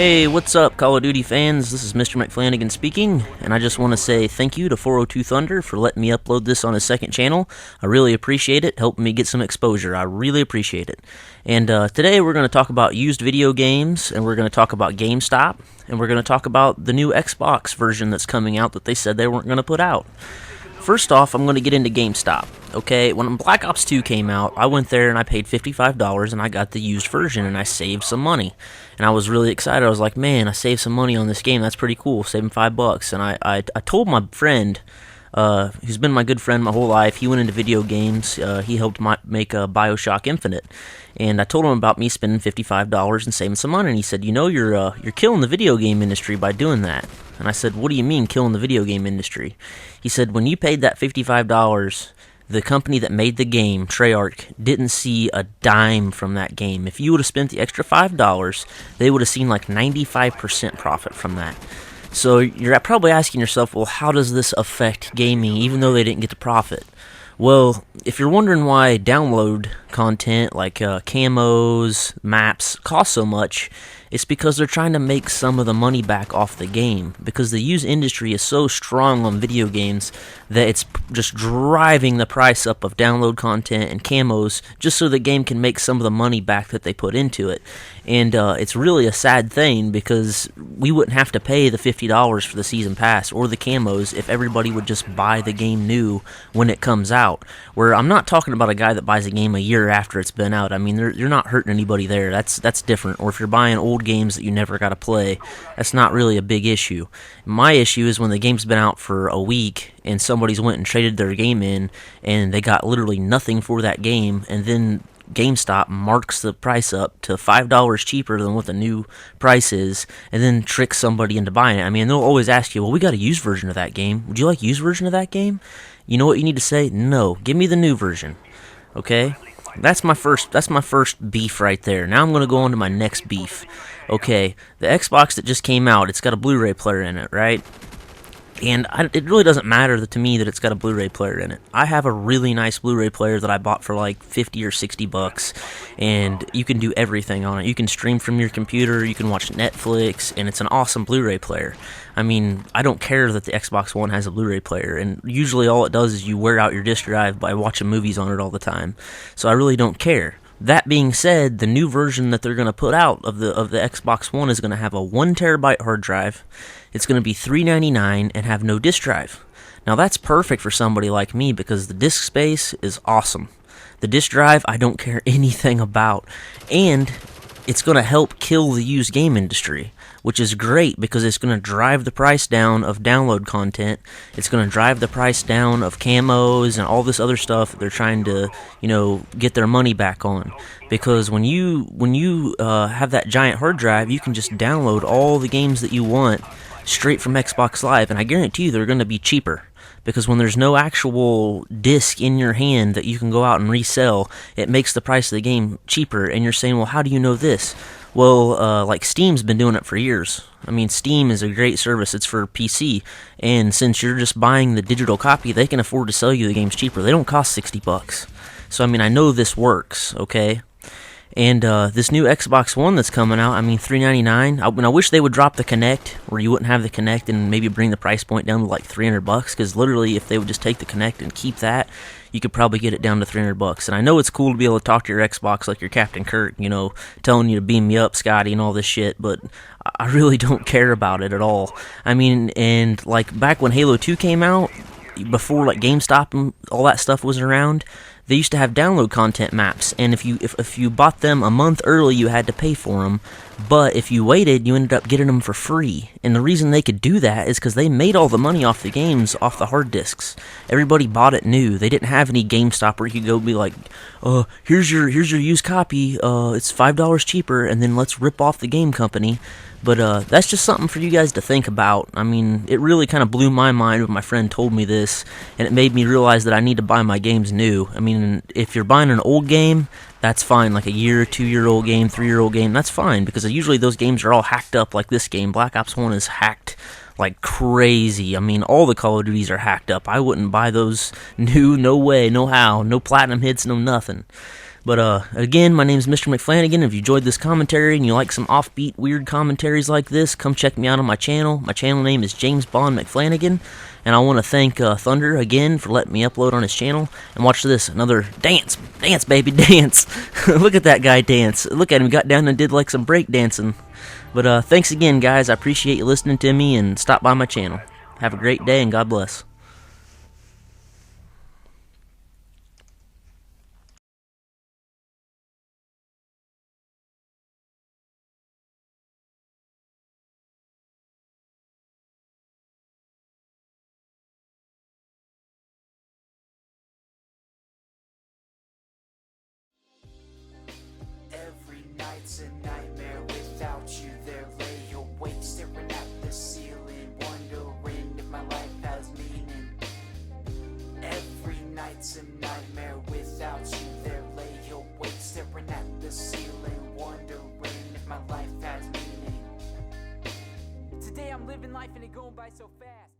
Hey, what's up, Call of Duty fans? This is Mr. McFlanagan speaking, and I just want to say thank you to 402 Thunder for letting me upload this on his second channel. I really appreciate it, helping me get some exposure. I really appreciate it. And today we're going to talk about used video games, and we're going to talk about GameStop, and we're going to talk about the new Xbox version that's coming out that they said they weren't going to put out. First off, I'm going to get into GameStop. Okay, when Black Ops 2 came out, I went there and I paid $55 and I got the used version and I saved some money. And I was really excited. I was like, man, I saved some money on this game. That's pretty cool, saving $5. And I told my friend, who's been my good friend my whole life, he went into video games. He helped make BioShock Infinite. And I told him about me spending $55 and saving some money. And he said, you know, you're killing the video game industry by doing that. And I said, what do you mean killing the video game industry? He said, when you paid that $55, the company that made the game, Treyarch, didn't see a dime from that game. If you would have spent the extra $5, they would have seen like 95% profit from that. So you're probably asking yourself, well, how does this affect gaming, even though they didn't get the profit? Well, if you're wondering why download content like camos, maps cost so much, it's because they're trying to make some of the money back off the game. Because the used industry is so strong on video games that it's just driving the price up of download content and camos just so the game can make some of the money back that they put into it. And it's really a sad thing because we wouldn't have to pay the $50 for the season pass or the camos if everybody would just buy the game new when it comes out. Where I'm not talking about a guy that buys a game a year after it's been out. I mean, you're not hurting anybody there. That's different. Or if you're buying old games that you never got to play, that's not really a big issue. My issue is when the game's been out for a week and somebody's went and traded their game in and they got literally nothing for that game, and then GameStop marks the price up to $5 cheaper than what the new price is, and then tricks somebody into buying it. I mean, they'll always ask you, well, we got a used version of that game. Would you like a used version of that game? You know what you need to say? No, give me the new version. Okay? That's my first beef right there. Now I'm going to go on to my next beef. Okay, the Xbox that just came out, it's got a Blu-ray player in it, right? And it really doesn't matter to me that it's got a Blu-ray player in it. I have a really nice Blu-ray player that I bought for like 50 or 60 bucks, and you can do everything on it. You can stream from your computer, you can watch Netflix, and it's an awesome Blu-ray player. I mean, I don't care that the Xbox One has a Blu-ray player, and usually all it does is you wear out your disk drive by watching movies on it all the time. So I really don't care. That being said, the new version that they're going to put out of the Xbox One is going to have a 1 terabyte hard drive. It's going to be $399 and have no disk drive. Now that's perfect for somebody like me because the disk space is awesome. The disk drive I don't care anything about, and it's going to help kill the used game industry, which is great because it's going to drive the price down of download content. It's going to drive the price down of camos and all this other stuff that they're trying to, get their money back on. Because when you have that giant hard drive, you can just download all the games that you want straight from Xbox Live, and I guarantee you they're going to be cheaper. Because when there's no actual disc in your hand that you can go out and resell, it makes the price of the game cheaper. And you're saying, well, how do you know this? Well, like Steam's been doing it for years. I mean, Steam is a great service. It's for PC. And since you're just buying the digital copy, they can afford to sell you the games cheaper. They don't cost 60 bucks. So, I mean, I know this works, okay? And this new Xbox One that's coming out, I mean, $399. I wish they would drop the Kinect, where you wouldn't have the Kinect, and maybe bring the price point down to like $300. Because literally, if they would just take the Kinect and keep that, you could probably get it down to $300. And I know it's cool to be able to talk to your Xbox like you're Captain Kirk, telling you to beam me up, Scotty, and all this shit. But I really don't care about it at all. I mean, and like back when Halo 2 came out, before like GameStop and all that stuff was around, they used to have download content maps, and if you bought them a month early, you had to pay for them. But if you waited, you ended up getting them for free. And the reason they could do that is because they made all the money off the games off the hard disks. Everybody bought it new. They didn't have any GameStop where you could go be like, here's your used copy. It's $5 cheaper, and then let's rip off the game company. But that's just something for you guys to think about. I mean, it really kind of blew my mind when my friend told me this, and it made me realize that I need to buy my games new. I mean, if you're buying an old game, that's fine, like a year, 2-year-old game, 3-year-old game, that's fine, because usually those games are all hacked up like this game. Black Ops 1 is hacked like crazy. I mean, all the Call of Duties are hacked up. I wouldn't buy those new, no way, no how, no platinum hits, no nothing. But again, my name is Mr. McFlanagan. If you enjoyed this commentary and you like some offbeat, weird commentaries like this, come check me out on my channel. My channel name is James Bond McFlanagan, and I want to thank Thunder again for letting me upload on his channel. And watch this, another dance, baby, dance. Look at that guy dance. Look at him, he got down and did like some break dancing. But thanks again, guys. I appreciate you listening to me, and stop by my channel. Have a great day, and God bless. Every night's a nightmare without you there. Lay awake staring at the ceiling, wondering if my life has meaning. Every night's a nightmare without you there. Lay awake staring at the ceiling, wondering if my life has meaning. Today I'm living life and it going by so fast.